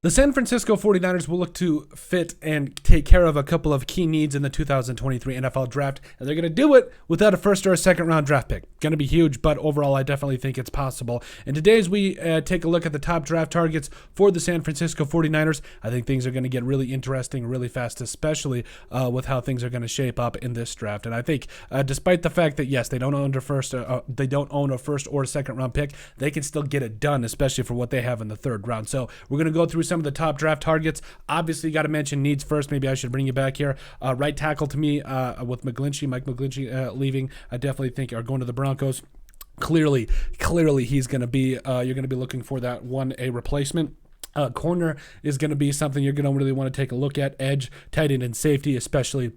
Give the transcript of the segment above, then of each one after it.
The San Francisco 49ers will look to fit and take care of a couple of key needs in the 2023 NFL draft, and they're going to do it without a first or a second round draft pick. Going to be huge, but overall, I definitely think it's possible. And today, as we take a look at the top draft targets for the San Francisco 49ers, I think things are going to get really interesting really fast, especially with how things are going to shape up in this draft. And I think, despite the fact that, yes, they don't own a first or a second round pick, they can still get it done, especially for what they have in the third round. So we're going to go through some of the top draft targets. Obviously, you got to mention needs first. Maybe I should bring you back here. Right tackle to me with Mike McGlinchey leaving, I definitely think are going to the Broncos. Clearly, he's going to be. You're going to be looking for that 1A replacement. Corner is going to be something you're going to really want to take a look at. Edge, tight end, and safety, especially.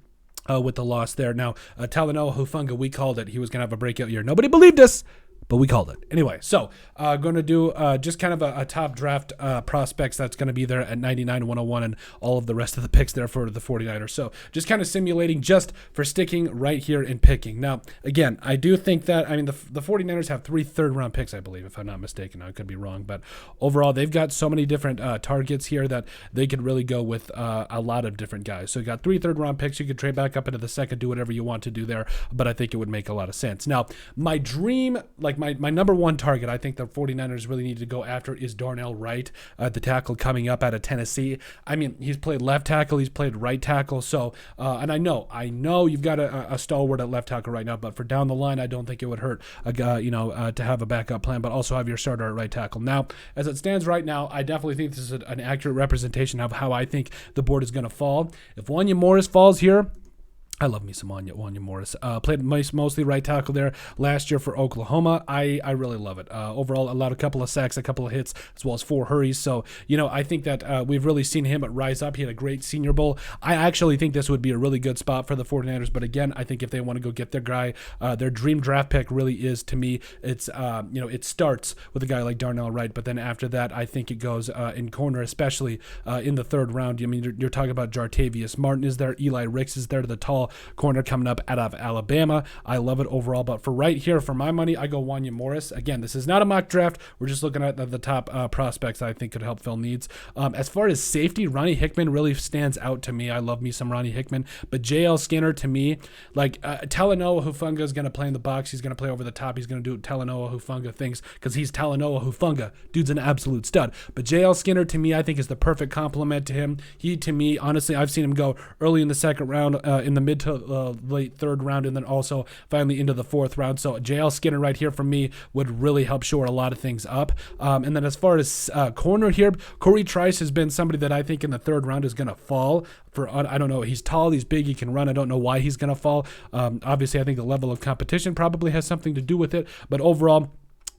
With the loss there. Now, Talanoa Hufanga, we called it. He was going to have a breakout year. Nobody believed us, but we called it. Anyway, so going to do just kind of a top draft prospects that's going to be there at 99, 101, and all of the rest of the picks there for the 49ers. So just kind of simulating just for sticking right here and picking. Now, again, I do think that, the 49ers have 3 third-round picks, I believe, if I'm not mistaken. I could be wrong, but overall, they've got so many different targets here that they could really go with a lot of different guys. So you got 3 third-round picks. You could trade back up into the second, do whatever you want to do there, but I think it would make a lot of sense. Now, my dream, my number one target I think the 49ers really need to go after is Darnell Wright, the tackle coming up out of Tennessee. He's played left tackle, he's played right tackle, so and I know you've got a stalwart at left tackle right now, but for down the line, I don't think it would hurt a guy, to have a backup plan, but also have your starter at right tackle. Now, as it stands right now, I definitely think this is an accurate representation of how I think the board is going to fall. If Wanya Morris falls here, I love me some Wanya Morris. Played mostly right tackle there last year for Oklahoma. I really love it. Overall, allowed a couple of sacks, a couple of hits, as well as 4 hurries. So, I think that we've really seen him rise up. He had a great Senior Bowl. I actually think this would be a really good spot for the 49ers. But again, I think if they want to go get their guy, their dream draft pick really is, to me, it's, it starts with a guy like Darnell Wright. But then after that, I think it goes in corner, especially in the third round. You're talking about Jartavius Martin is there. Eli Ricks is there, to the tall corner coming up out of Alabama. I love it overall, but for right here, for my money, I go Wanya Morris. Again, this is not a mock draft. We're just looking at the top prospects I think could help fill needs. As far as safety, Ronnie Hickman really stands out to me. I love me some Ronnie Hickman, but JL Skinner, to me, Talanoa Hufanga is going to play in the box. He's going to play over the top. He's going to do Talanoa Hufanga things because he's Talanoa Hufanga. Dude's an absolute stud. But JL Skinner, to me, I think is the perfect complement to him. He, to me, honestly, I've seen him go early in the second round, in the mid to late third round, and then also finally into the fourth round. So JL Skinner right here for me would really help shore a lot of things up. And then as far as corner here, Corey Trice has been somebody that I think in the third round is going to fall. I don't know, he's tall, he's big, he can run. I don't know why he's going to fall. Obviously, I think the level of competition probably has something to do with it, but overall,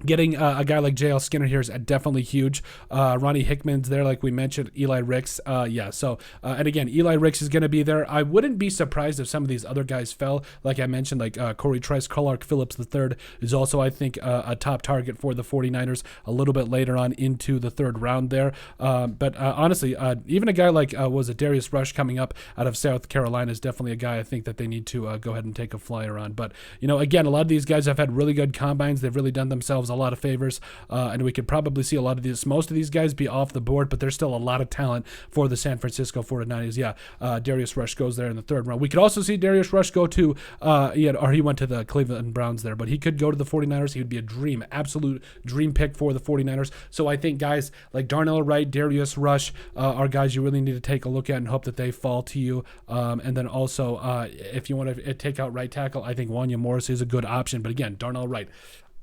getting a guy like JL Skinner here is definitely huge. Ronnie Hickman's there, like we mentioned. Eli Ricks, and again, Eli Ricks is going to be there. I wouldn't be surprised if some of these other guys fell, like I mentioned, like Corey Trice. Clark Phillips III is also, I think, a top target for the 49ers a little bit later on into the third round there. But honestly, even a guy like, Darius Rush coming up out of South Carolina is definitely a guy I think that they need to go ahead and take a flyer on. But, again, a lot of these guys have had really good combines. They've really done themselves a lot of favors, and we could probably see most of these guys be off the board, but there's still a lot of talent for the San Francisco 49ers. Darius Rush goes there in the third round. We could also see Darius Rush go to, or he went to the Cleveland Browns there, but he could go to the 49ers. He would be a dream, absolute dream pick for the 49ers. So I think guys like Darnell Wright, Darius Rush are guys you really need to take a look at and hope that they fall to you. And then also, if you want to take out right tackle, I think Wanya Morris is a good option. But again, Darnell Wright,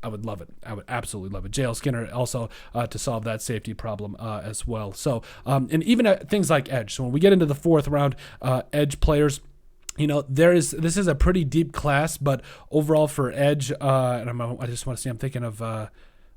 I would love it. I would absolutely love it. JL Skinner also to solve that safety problem as well. So, and even things like edge. So when we get into the fourth round, edge players, this is a pretty deep class, but overall for edge, and I just want to see, I'm thinking of,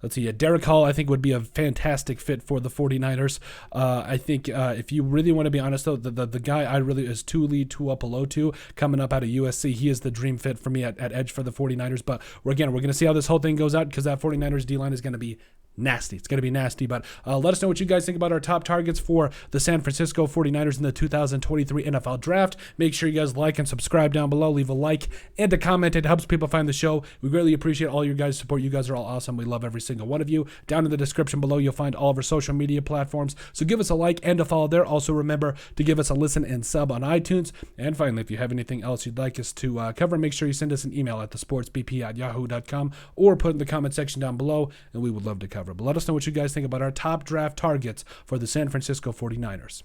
let's see, Derek Hall, I think, would be a fantastic fit for the 49ers. I think if you really want to be honest, though, the guy I really is Tuli Tuapolotu coming up out of USC. He is the dream fit for me at edge for the 49ers. But we're going to see how this whole thing goes out because that 49ers D-line is going to be nasty. It's going to be nasty, but let us know what you guys think about our top targets for the San Francisco 49ers in the 2023 NFL Draft. Make sure you guys like and subscribe down below. Leave a like and a comment. It helps people find the show. We greatly appreciate all your guys' support. You guys are all awesome. We love every single one of you. Down in the description below, you'll find all of our social media platforms. So give us a like and a follow there. Also, remember to give us a listen and sub on iTunes. And finally, if you have anything else you'd like us to cover, make sure you send us an email at thesportsbp@yahoo.com or put in the comment section down below, and we would love to cover. But let us know what you guys think about our top draft targets for the San Francisco 49ers.